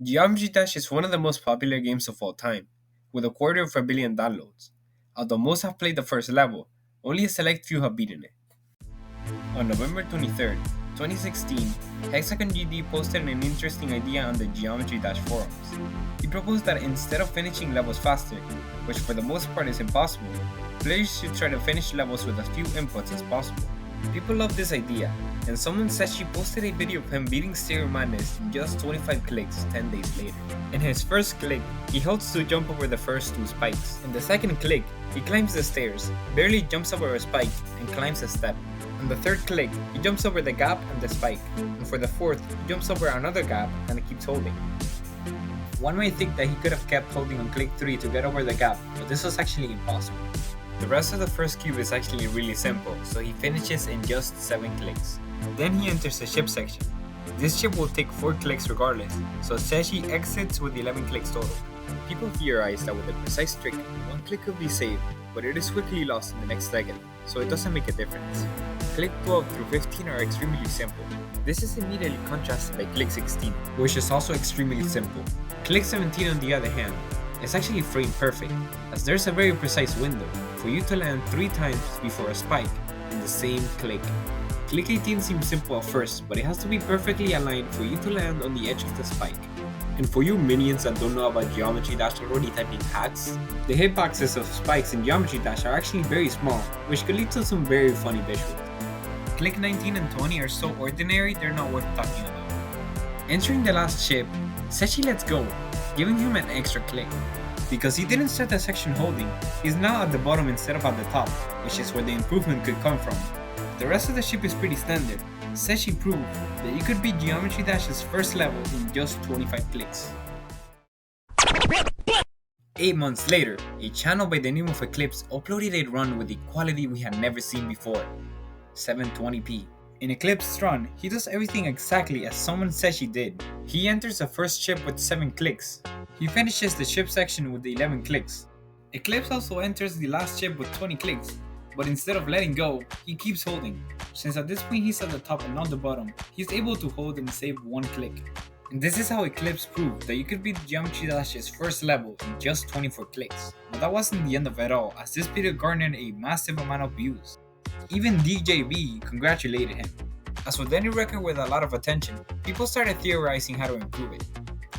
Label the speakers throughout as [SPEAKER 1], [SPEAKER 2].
[SPEAKER 1] Geometry Dash is one of the most popular games of all time, with a quarter of a billion downloads. Although most have played the first level, only a select few have beaten it. On November 23rd, 2016, Hexagon GD posted an interesting idea on the Geometry Dash forums. He proposed that instead of finishing levels faster, which for the most part is impossible, players should try to finish levels with as few inputs as possible. People love this idea, and someone said she posted a video of him beating Stereo Madness in just 25 clicks 10 days later. In his first click, he holds to jump over the first two spikes. In the second click, he climbs the stairs, barely jumps over a spike, and climbs a step. On the third click, he jumps over the gap and the spike, and for the fourth, he jumps over another gap and keeps holding. One might think that he could have kept holding on click 3 to get over the gap, but this was actually impossible. The rest of the first cube is actually really simple, so he finishes in just 7 clicks. Then he enters the ship section. This ship will take 4 clicks regardless, so Seshi exits with 11 clicks total. People theorize that with a precise trick, 1 click could be saved, but it is quickly lost in the next second, so it doesn't make a difference. Click 12 through 15 are extremely simple. This is immediately contrasted by click 16, which is also extremely simple. Click 17 on the other hand, is actually frame perfect, as there's a very precise window for you to land 3 times before a spike in the same click. Click 18 seems simple at first, but it has to be perfectly aligned for you to land on the edge of the spike. And for you minions that don't know about Geometry Dash already typing hacks, the hitboxes of spikes in Geometry Dash are actually very small, which could lead to some very funny visuals. Click 19 and 20 are so ordinary they're not worth talking about. Entering the last ship, Sechi lets go, giving him an extra click. Because he didn't start the section holding, he's now at the bottom instead of at the top, which is where the improvement could come from. The rest of the ship is pretty standard. Sechi proved that you could beat Geometry Dash's first level in just 25 clicks. 8 months later, a channel by the name of Eclipse uploaded a run with a quality we had never seen before, 720p. In Eclipse's run, he does everything exactly as someone says he did. He enters the first ship with 7 clicks. He finishes the ship section with 11 clicks. Eclipse also enters the last ship with 20 clicks, but instead of letting go, he keeps holding. Since at this point he's at the top and not the bottom, he's able to hold and save 1 click. And this is how Eclipse proved that you could beat Geometry Dash's first level in just 24 clicks. But that wasn't the end of it all, as this video garnered a massive amount of views. Even DJB congratulated him. As with any record with a lot of attention, people started theorizing how to improve it.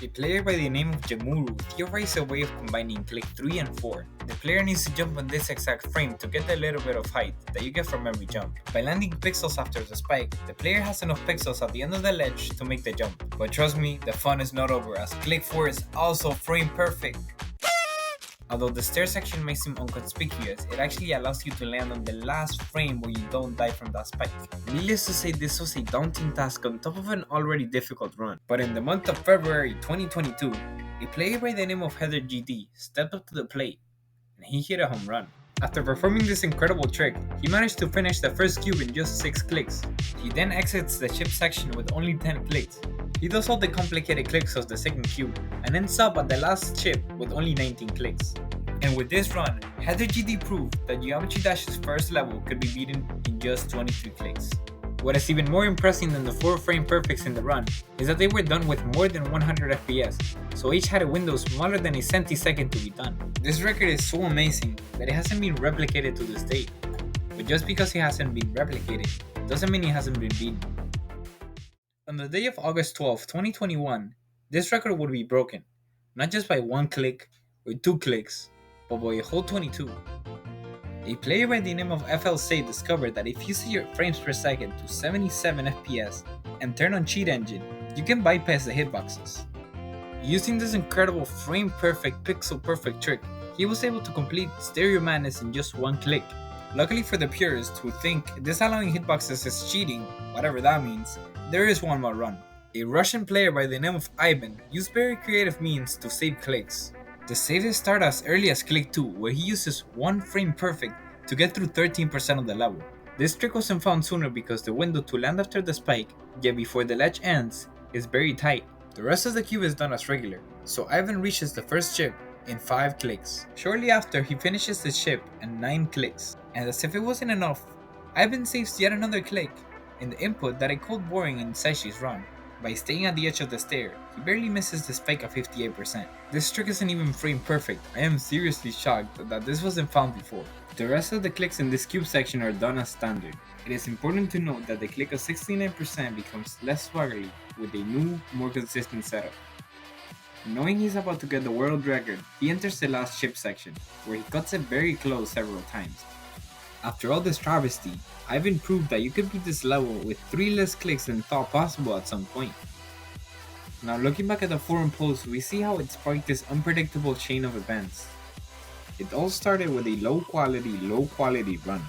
[SPEAKER 1] A player by the name of Jamuru theorized a way of combining click 3 and 4. The player needs to jump on this exact frame to get the little bit of height that you get from every jump. By landing pixels after the spike, the player has enough pixels at the end of the ledge to make the jump. But trust me, the fun is not over, as click 4 is also frame perfect. Although the stair section may seem inconspicuous, it actually allows you to land on the last frame where you don't die from that spike. Needless to say, this was a daunting task on top of an already difficult run. But in the month of February 2022, a player by the name of Heather GD stepped up to the plate, and he hit a home run. After performing this incredible trick, he managed to finish the first cube in just 6 clicks. He then exits the ship section with only 10 clicks. He does all the complicated clicks of the second cube, and ends up at the last ship with only 19 clicks. And with this run, Heather GD proved that Geometry Dash's first level could be beaten in just 23 clicks. What is even more impressive than the 4 frame perfects in the run is that they were done with more than 100 FPS, so each had a window smaller than a centisecond to be done. This record is so amazing that it hasn't been replicated to this date. But just because it hasn't been replicated, doesn't mean it hasn't been beaten. On the day of August 12, 2021, this record would be broken, not just by 1 click or 2 clicks, but by a whole 22. A player by the name of FLSay discovered that if you set your frames per second to 77 FPS and turn on Cheat Engine, you can bypass the hitboxes. Using this incredible frame perfect, pixel perfect trick, he was able to complete Stereo Madness in just 1 click. Luckily for the purists who think disallowing hitboxes is cheating, whatever that means, there is one more run. A Russian player by the name of Ivan used very creative means to save clicks. The saves start as early as click 2, where he uses 1 frame perfect to get through 13% of the level. This trick wasn't found sooner because the window to land after the spike, yet before the ledge ends, is very tight. The rest of the cube is done as regular, so Ivan reaches the first ship in 5 clicks. Shortly after, he finishes the ship in 9 clicks, and as if it wasn't enough, Ivan saves yet another click in the input that I called boring in Seshi's run. By staying at the edge of the stair, he barely misses the spike at 58%. This trick isn't even frame perfect. I am seriously shocked that this wasn't found before. The rest of the clicks in this cube section are done as standard. It is important to note that the click of 69% becomes less swaggery with a new, more consistent setup. Knowing he's about to get the world record, he enters the last chip section, where he cuts it very close several times. After all this travesty, Ivan proved that you could beat this level with 3 less clicks than thought possible at some point. Now looking back at the forum post, we see how it sparked this unpredictable chain of events. It all started with a low quality run.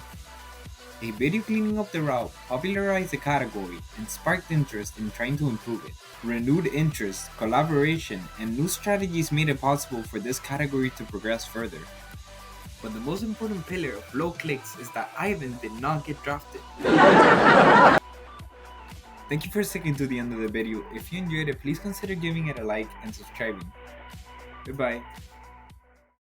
[SPEAKER 1] A video cleaning up the route popularized the category and sparked interest in trying to improve it. Renewed interest, collaboration, and new strategies made it possible for this category to progress further. But the most important pillar of low clicks is that Ivan did not get drafted. Thank you for sticking to the end of the video. If you enjoyed it, please consider giving it a like and subscribing. Goodbye.